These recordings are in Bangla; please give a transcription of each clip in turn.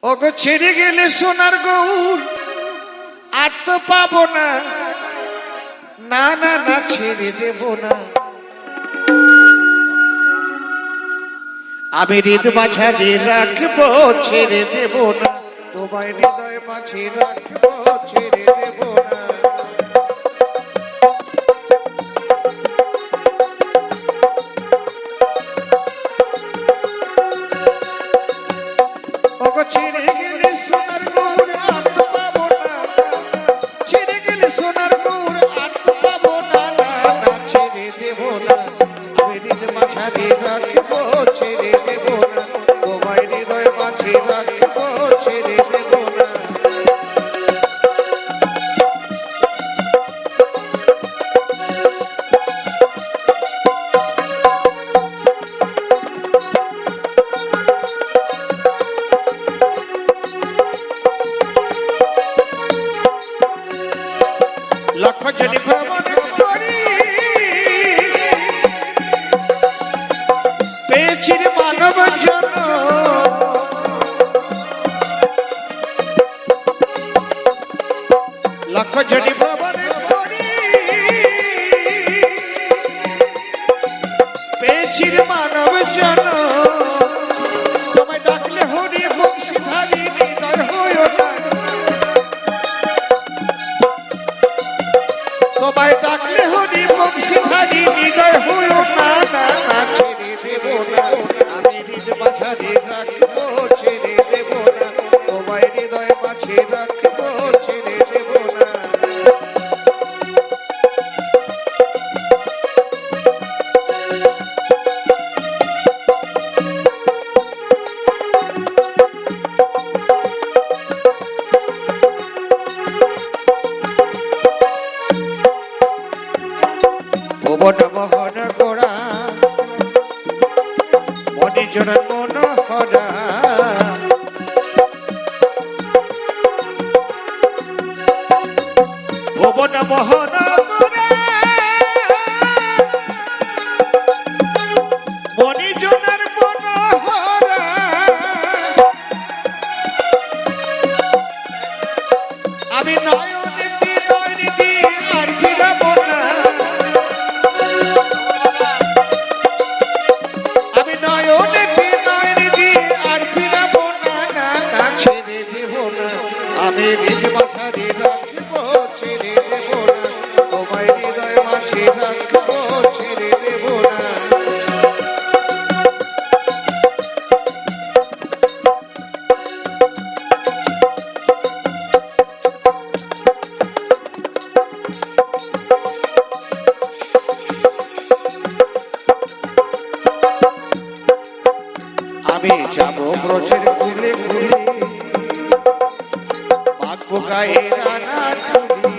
ওগো ছেড়ে গেলে সোনার গৌর আর তো পাবো না, না না না ছেড়ে দেব না। আমি হৃদ মাঝারে রাখবো, ছেড়ে দেব না। তোমায় হৃদয় মাঝে রাখবো, ছেড়ে দেব না। ওগো ছেড়ে গেলে সোনার গৌর আর তো পাবো না, ছেড়ে গেলে সোনার গৌর আর তো পাবো না, না না ছেড়ে দেব না। আমি হৃদ মাঝারে রাখবো, ছেড়ে দেব না। তোমায় হৃদয় মাঝে রাখবো, ছেড়ে দেব না। লক্ষ জনি ভ্রমণ করি পেয়েছি মানব জন্ম, লক্ষ জনি ভ্রমণ করি পেয়েছি মানব জন্ম। তোমায় ডাকলে হরি বংশীধারী হৃদয় হইও না, তোমায় ডাকলে হরি বংশীধারী হৃদয় হইও না, না না ছেড়ে দেব না। আমি হৃদ মাঝারে রাখবো, ছেড়ে দেব না। তোমায় হৃদয় মাঝে রাখবো, ছেড়ে দেব না। ভুবন মোহন গোড়া মণিজন মনোহরা, ভুবন মোহন গোড়া মণিজনের মনোহরা। আমি নয়নীতি নয়নীতি আর ফিরাব না, আমি নয়নীতি নয়নীতি আর ফিরাব না, না না ছেড়ে দেব না। আমি হৃদ মাঝারে রাখবো, ছেড়ে দেব না। তোমায় হৃদয় মাঝে রাখবো, ছেড়ে দেব না। আমি যাব ব্রজের কুলে কুলে, পাকবো গায়ে রানা চুলি।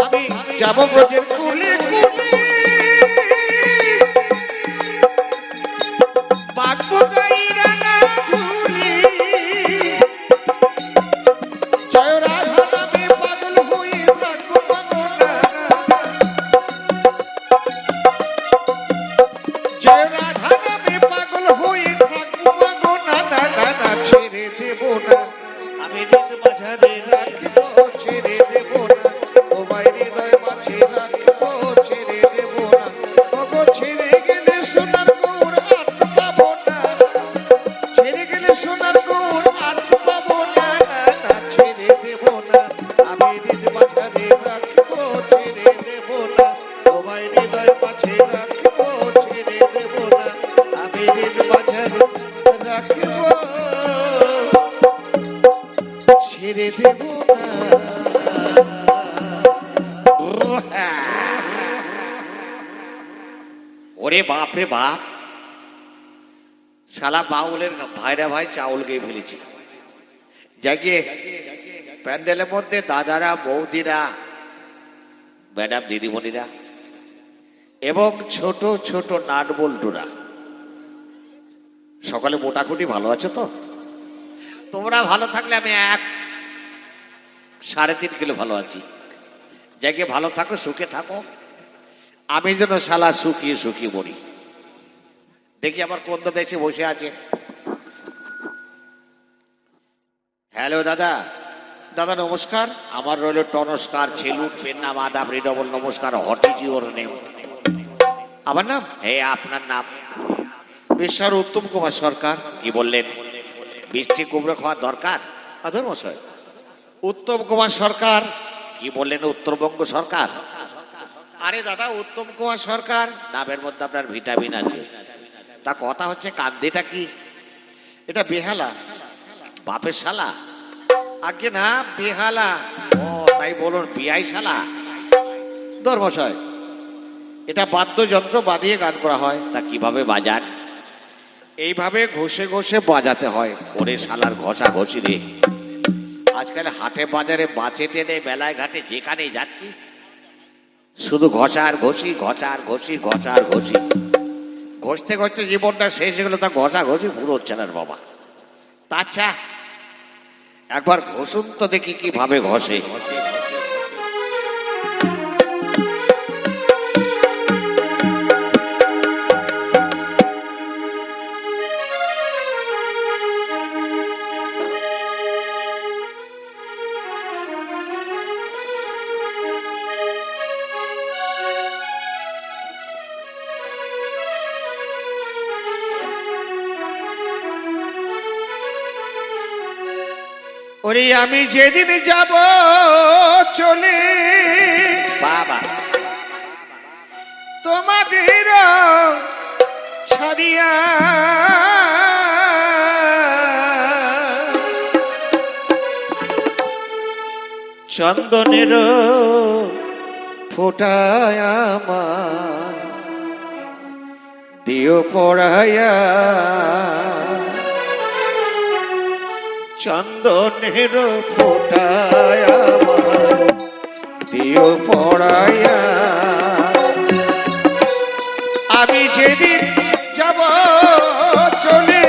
আমি যাব ব্রজের কুলে কুলে, পাকবো গায়ে রানা চুলি। জয় রাধা নামে পাগল হয়ে থাকবো পাগল না, জয় রাধা নামে পাগল হয়ে থাকবো পাগল না, না না না ছেড়ে দেব না। আমি হৃদ মাঝারে রাখবো, ছেড়ে দেব না। তোমায় হৃদয় মাঝে রাখবো, ছেড়ে দেব না। ওগো ছেড়ে গেলে সোনার গৌর আর তো পাবো না, ছেড়ে গেলে সোনার গৌর আর তো পাবো না, না না ছেড়ে দেব না। আমি হৃদ মাঝারে রাখবো, ছেড়ে দেব না। তোমায় হৃদয় মাঝে রাখবো, ছেড়ে দেব না। আমি হৃদ মাঝারে রাখবো, ছেড়ে দেব না। ওরে বাপ রে বাপ, শালা বাউলের ভাইরা ভাই চাউল গিয়ে ফেলেছি। জাগিয়ে প্যান্ডেলের মধ্যে দাদারা বৌদিরা ম্যাডাম দিদিমণিরা এবং ছোট ছোট নাট বল্টুরা সকালে মোটামুটি ভালো আছো তো? তোমরা ভালো থাকলে আমি 3.5 কিলো ভালো আছি। জায়গায় ভালো থাকো, সুখে থাকো। আমি যেন শালা শুকিয়ে শুকিয়ে মরি। দেখি আবার কোন দাদা এসে বসে আছে। হ্যালো দাদা। দাদা নমস্কার, আমার রইল টনস্কার, ছেলুট, পেন নাম, আদাব, রিডবল নমস্কার, হোয়াট ইজ ইউর নেম? আমার নাম? হ্যাঁ আপনার নাম? বিশ্ব উত্তম কুমার সরকার। কি বললেন? বৃষ্টি কুমড়ো খাওয়ার দরকার? আদর মশাই, উত্তম কুমার সরকার। কি বললেন? উত্তরবঙ্গ সরকার? আরে দাদা উত্তম কুমার সরকার নামের মধ্যে আপনার ভিটামিন আছে। তা কথা হচ্ছে কান্দিটা কি? এটা বেহালা। বাপের শালা? আগে না বেহালা। ও তাই বলুন বিয়াই শালা। ধর্মশয়, এটা বাদ্যযন্ত্র বাজিয়ে গান করা হয়। তা কিভাবে বাজান? এইভাবে ঘষে ঘষে বাজাতে হয়। ওরে শালার ঘষা ঘষি রে। আজকাল হাটে বাজারে বাঁচে টেনে বেলায় ঘাটে যেখানেই যাচ্ছি শুধু ঘষা আর ঘষি, ঘষা আর ঘষি, ঘষা আর ঘষি। ঘষতে ঘষতে জীবনটা শেষ হয়ে গেল, তা ঘষা ঘষি পুরো হচ্ছে না বাবা। আচ্ছা একবার ঘষুন তো দেখি কিভাবে ঘষে। ওরে আমি যেদিন যাব চলে বাবা তোমাদের ছাড়িয়া, চন্দনের ফোটায় আমার দিও পড়াইয়া, চন্দনের ফোটায় আমার দিও পড়াইয়া। আমি যেদিন যাব চলে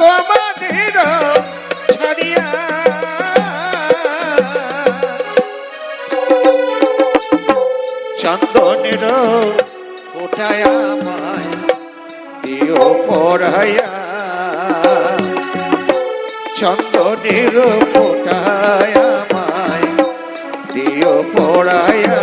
তোমাদের ছাড়িয়া, চন্দনের ফোটায় আমায় দিও পড়াইয়া, চন্দনের ফোটায় আমায় দিও পড়াইয়া।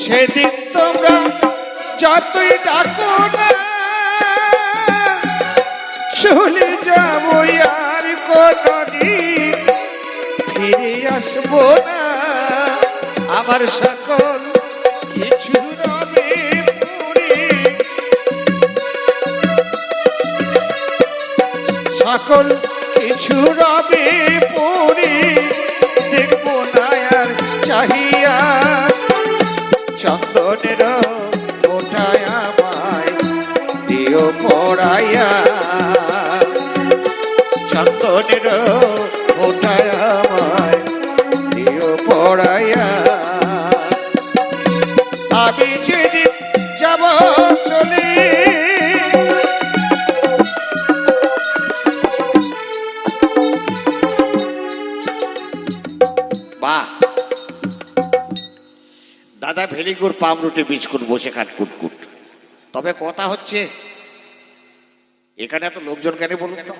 সেদিন তোমরা যতই ডাকো না চলে যাবো আর কোনদিন ফিরে আসবো না। আমার সকল কিছু রবে পুরি, সকল কিছু রবে পুরি, দেখবো না আর চাহিয়া। চন্দনের ফোটায় আমায় দিও পড়াইয়া, চন্দনের ফোটায় আমায় দিও পড়াইয়া। আমি যেদিন যাব চলে বাহ দাদা, ভেরি গুড। পামরুটি বিস্কুট বসে খাট কুটকুট। তবে কথা হচ্ছে এখানে এত লোকজন কেন বলুন তো?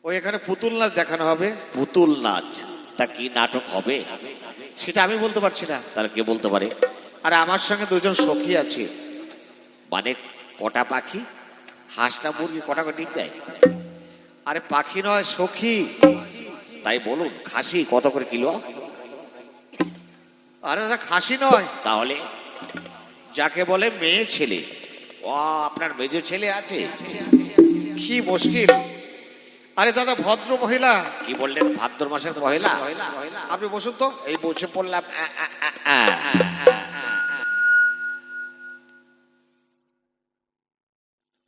ওই এখানে পুতুল নাচ দেখানো হবে। পুতুল নাচ? তা কি নাটক হবে সেটা আমি বলতে পারছি না, তাহলে কে বলতে পারে? আর আমার সঙ্গে দুজন সখী আছে। মানে কটা পাখি? হাঁসটা মুরগি কটা করে ডিম দেয়? আরে পাখি নয় সখী। তাই বলুন খাসি কত করে কিলো? আরে দাদা খাসি নয়। তাহলে যাকে বলে মেয়ে ছেলে। ও আপনার মেজো ছেলে আছে? কি মুশকিল। আরে দাদা ভদ্র মহিলা। কি বললেন? ভাদ্র মাসের মহিলা? আপনি বসুন তো। এই বসে পড়লাম।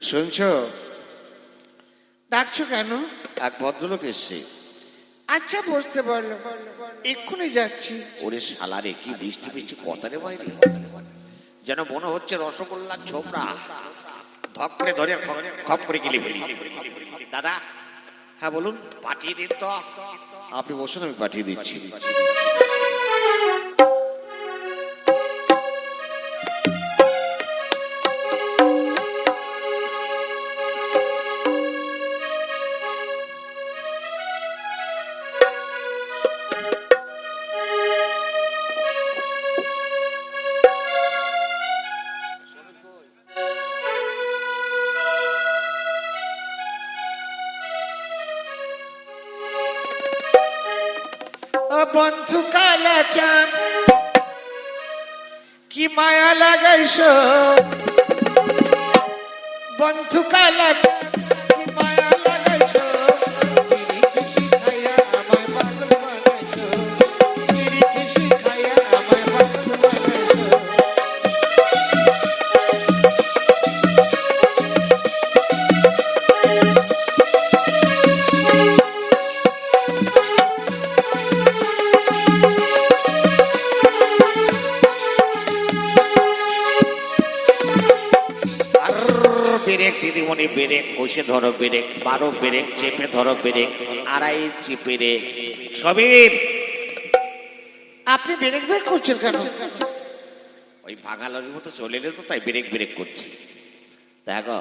শুনছো? ডাকছো কেন? এক ভদ্রলোক এসছে। আচ্ছা, বুঝতে পারলো, এক্ষুনি যাচ্ছি। ওরে শালারে, কি বৃষ্টি বৃষ্টি কথা রে বাইরে, যেন মনে হচ্ছে রসগোল্লার ছোবড়া ধপ করে ধরে খপ করে গিলে ফেলি। দাদা, হ্যাঁ বলুন। পাঠিয়ে দিন তো। আপনি বসুন, আমি পাঠিয়ে দিচ্ছি। বন্ধু কালা চান, কি মায়া লাগাইছ বন্ধু কালা চান, কি মায়া লাগাইছ, পিরিতি শিখাইয়া আমায় পাগল বানাইছ, পিরিতি শিখাইয়া আমায় পাগল বানাইছ। ব্রেক দিদিমণি, ব্রেক কষে ধরো, ব্রেক বারো, ব্রেক চেপে ধরো, ব্রেক আড়াই চেপে রে। সবির, আপনি ব্রেক ব্রেক করছেন কেন? ওই বাঙালির মতো চলে এলে তো, তাই ব্রেক ব্রেক করছি। দেখো,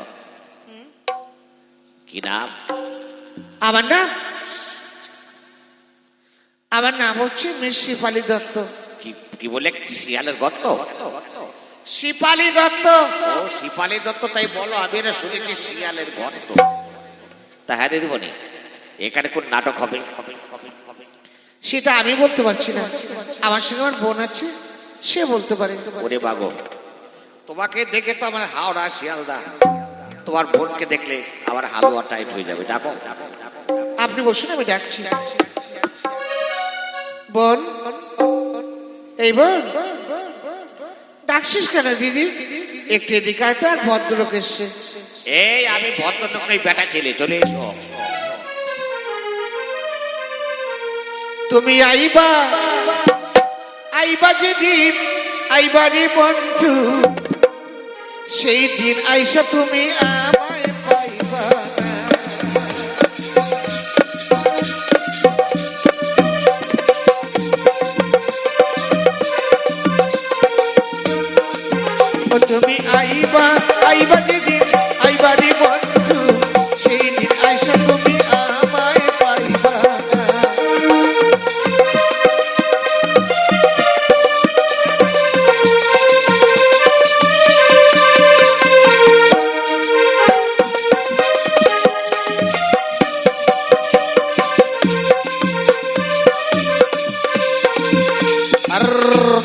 কি নাম? আমার নাম, আমার নাম হচ্ছে মিস শিপালি দত্ত। কি কি বলে? শিয়ালের গর্ত? শিপালি দত্ত। ও শিপালি দত্ত, তাই বলো। আমি এটা শুনেছি শিয়ালের গর্ত। তা হ্যাঁ দিদিমণি, এখানে কোন নাটক হবে? সেটা আমি বলতে পারছি না, আমার সঙ্গে আমার বোন আছে, সে বলতে পারে। ওরে বাগো, তোমাকে দেখে তো আমার হাওড়া শিয়ালদা, তোমার বোনকে দেখলে আমার হালুয়া টাইট হয়ে যাবে। ডাকো। আপনি বসুন, আমি ডাকছি। বোন, এই বোন, ডাকছিস কেন দিদি? একটু এদিকে আয় তো, এক ভদ্রলোক এসছে। এই আমি ভদ্রলোক নই, বেটা ছেলে, চলে এসো। তুমি আইবা, আইবা যেদিন আইবা রে বন্ধু, সেই দিন আইসা তুমি আমায় পাইবা না। ও তুমি আইবা, আইবা যেদিন আইবা রে বন্ধু, সেই দিন আইসা তুমি আমায় পাইবা না।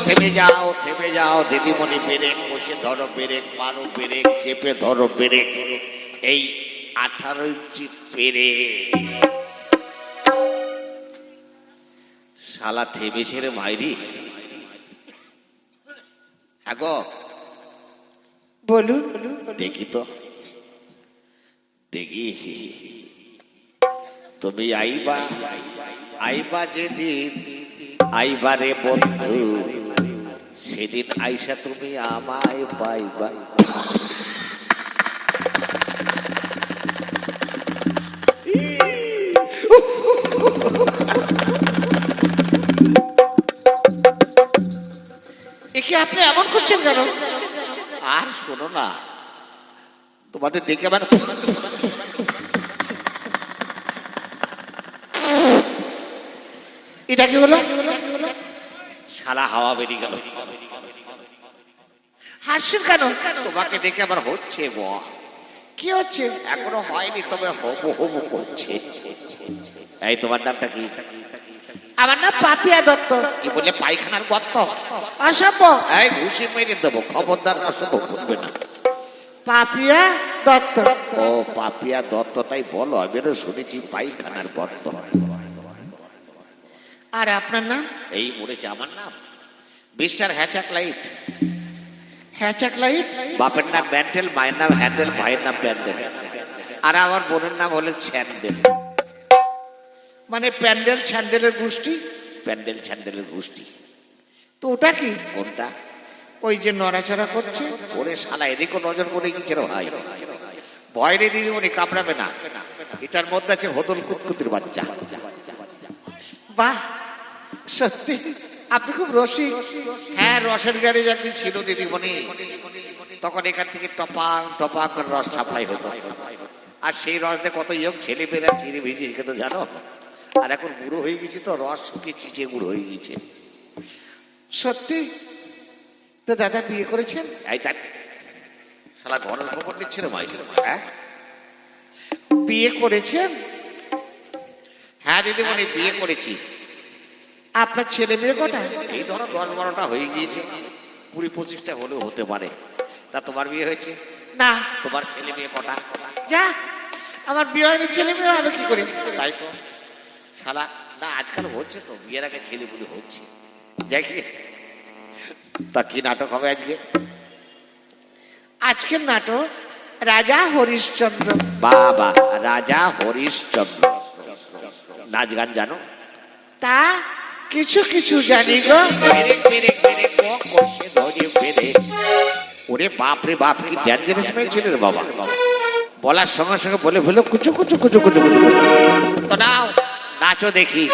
থেমে যাও, থেমে যাও দিদিমণি, ব্রেক বসে ধরো, ব্রেক মারো, ব্রেক চেপে ধরো, ব্রেক এই 18 ইঞ্চি পেরে। শালা থেমেছে রে মাইরি। হ্যাঁ গো, বলুন। দেখি তো, দেখি। তুমি আইবা, আইবা যেদিন আইবা রে বন্ধু, সেদিন আইসা তুমি আমায় পাইবা। একে আপনি এমন করছেন কেন? আর শোনো না, তোমাদের দেখে আমার এটা কি হলো? শালা হাওয়া বেরিয়ে গেল। হাসছেন কেন? তোমাকে দেখে আমার হচ্ছে গো। কি হচ্ছে? এখনো হয়নি, তবে হবু হবু করছে। এই তোমার নামটা কি? আমার নাম পাপিয়া দত্ত। কি বলে? পায়খানার গর্ত? অসম্ভব। এই ঘুষি মেরে দেবো, খবরদার নষ্ট করবে না। পাপিয়া দত্ত। ও পাপিয়া দত্ত, তাই বলো। আমি শুনেছি পায়খানার গর্ত। আর আপনার নাম? এই মরেছে আমার নাম মিস্টার হ্যাচাক লাইট। হ্যাচাক লাইট? বাপের নাম ব্যান্ডেল, মায়ের নাম হ্যান্ডেল, ভাইয়ের নাম প্যান্ডেল। আর আমার বোনের নাম হলো ছ্যান্ডেল। মানে প্যান্ডেল ছ্যান্ডেলের গোষ্ঠী। প্যান্ডেল ছ্যান্ডেলের গোষ্ঠী। তো ওটা কি? কোনটা? ওই যে নড়াচড়া করছে। ওরে শালা, এদিকে নজর পড়ে গেছে রে ভাই। ভয় রে দিদিমণি, কামড়াবে না। এটার মধ্যে আছে হোদল কুতকুতির বাচ্চা। বাহ, সত্যি আপনি খুব রসিক। হ্যাঁ, রসের গাড়ি একদিন ছিল দিদিমণি, তখন এখান থেকে টপাক টপাক করে রস সাপ্লাই হতো। আর সেই রসে কত ইয়ং ছেলে পেরা চিড়ে ভিজিয়ে খেতো জানো। আর এখন বুড়ো হয়ে গেছি তো রস শুকিয়ে চিটিয়ে গুঁড়ো হয়ে গেছে। সত্যি? তো দাদা বিয়ে করেছেন? এই দেখ শালা, ঘরের খবর নিচ্ছে রে ভাই। হ্যাঁ, বিয়ে করেছেন? হ্যাঁ দিদিমণি, বিয়ে করেছি। আপনার ছেলে মেয়ে কটা? এই ধরো 10-12টা হয়ে গিয়েছে, 20-25টা হলেও হতে পারে। তা তোমার বিয়ে হয়েছে? না। তোমার ছেলে মেয়ে কটা? যা, আমার বিয়ে হয়নি, ছেলে মেয়ে হবে কি করে? তাই তো শালা, না আজকাল হচ্ছে তো, বিয়ের আগে ছেলেগুলো হচ্ছে। দেখি তা কি নাটক হবে আজকে? আজকের নাটক রাজা হরিশ্চন্দ্র। বাবা, রাজা হরিশ্চন্দ্র। নাচ গান জানো? তা কিছু কিছু জানি গো। পেরেক পেরেক পেরেক কক করছে ধরে পেরেক। ওরে বাপ রে বাপ, কি ডেঞ্জারাস মেয়ে ছিল রে বাবা। বলার সঙ্গে সঙ্গে বলে ফেলো কুচু কুচু কুচু কুচু কুচু। তো নাও, নাচো দেখি।